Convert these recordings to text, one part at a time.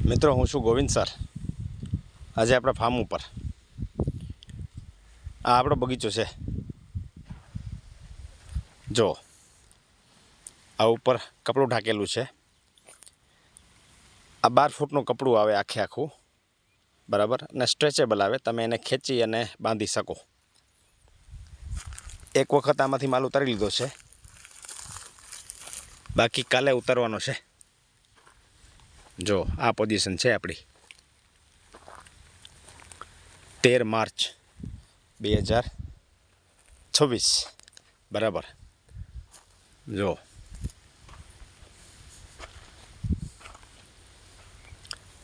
મિત્રો, હું છું ગોવિંદ સર। આજે આપણા ફાર્મ ઉપર આ આપણો બગીચો છે। જો આ ઉપર કપડું ઢાંકેલું છે। આ 12 ફૂટનું કપડું આવે આખે આખું, બરાબર, અને સ્ટ્રેચેબલ આવે, તમે એને ખેંચી અને બાંધી શકો। એક વખત આમાંથી માલ ઉતારી લીધો છે, બાકી કાલે ઉતારવાનો છે। જો આ પોઝિશન છે આપણી 13 માર્ચ 2026, બરાબર। જો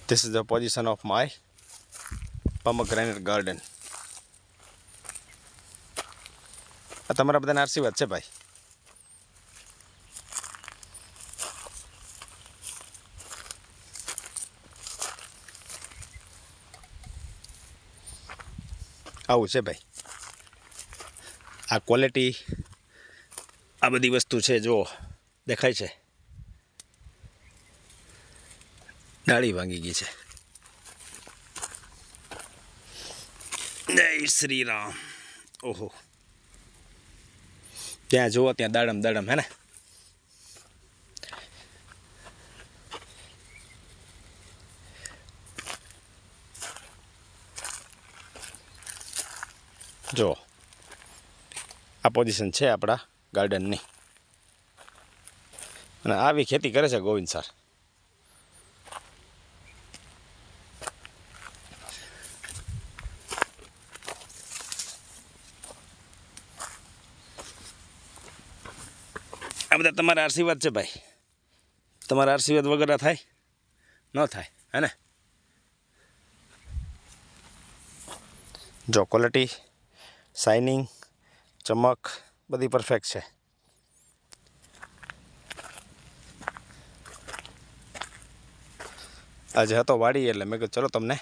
this is the position of my pomegranate garden। આ તમારા બધાના આશીર્વાદ છે ભાઈ। આવું છે ભાઈ, આ ક્વોલિટી, આ બધી વસ્તુ છે। જો દેખાય છે, ડાળી ભાંગી ગઈ છે। જય શ્રી રામ। ઓહો, ત્યાં જુઓ, ત્યાં દાડમ દાડમ હે ને। જો આ પોઝિશન છે આપણા ગાર્ડનની, અને આવી ખેતી કરે છે ગોવિંદ સર। આ બધા તમારા આશીર્વાદ છે ભાઈ। તમારા આશીર્વાદ વગર થાય ન થાય, હે ને। જો ક્વોલિટી, શાઇનિંગ, ચમક બધી પરફેક્ટ છે। આજે હતો વાડી, એટલે મેં કીધું ચલો તમને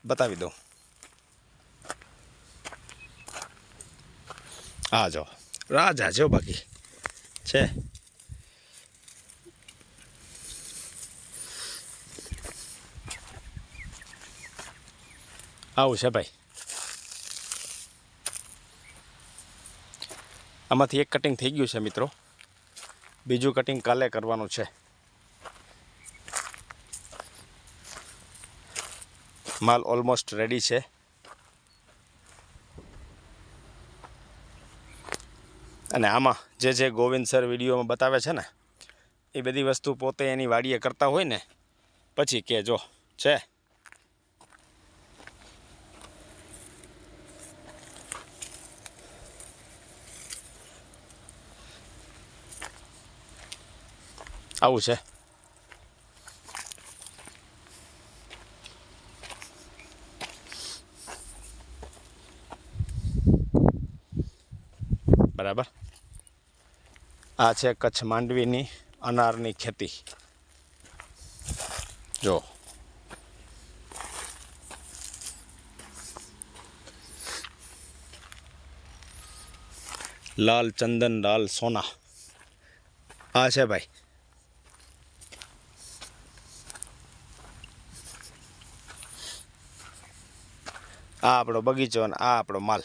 બતાવી દઉં। હા જો રાજા જો બાકી છે। આવું છે ભાઈ। આમાંથી એક કટિંગ થઈ ગયું છે મિત્રો, બીજું કટિંગ કાલે કરવાનું છે। માલ ઓલમોસ્ટ રેડી છે, અને આમાં જે ગોવિંદ સર વિડીયોમાં બતાવે છે ને, એ બધી વસ્તુ પોતે એની વાડીએ કરતા હોય ને પછી કે જો છે। આવું છે, બરાબર। આ છે કચ્છ માંડવીની અનારની ખેતી। જો લાલ ચંદન લાલ સોના આ છે ભાઈ। આ આપણો બગીચો અને આ આપણો માલ।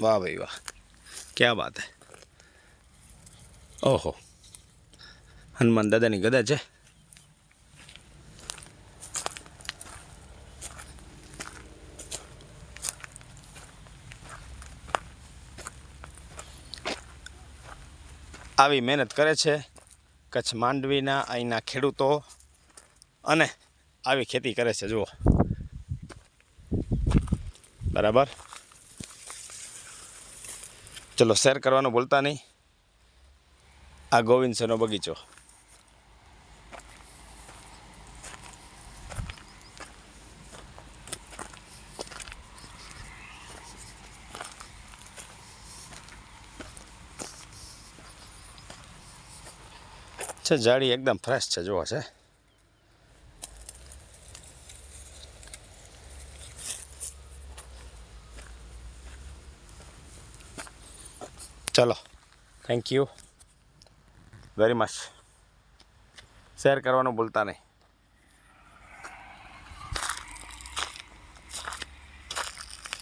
વાહ ભાઈ વાહ, ક્યાં વાત હે। ઓહો, હનુમાન દાદાની ગદા છે। આવી મહેનત કરે છે કચ્છ માંડવીના અહીંના ખેડૂતો, અને આવી ખેતી કરે છે જુઓ, બરાબર। ચલો શેર કરવાનું ભૂલતા નહીં। આ ગોવિંદ સરનો બગીચો। છે જાળી એકદમ ફ્રેશ છે, જુઓ છે। ચલો, thank you very much. Share કરવાનું ભૂલતા નહીં।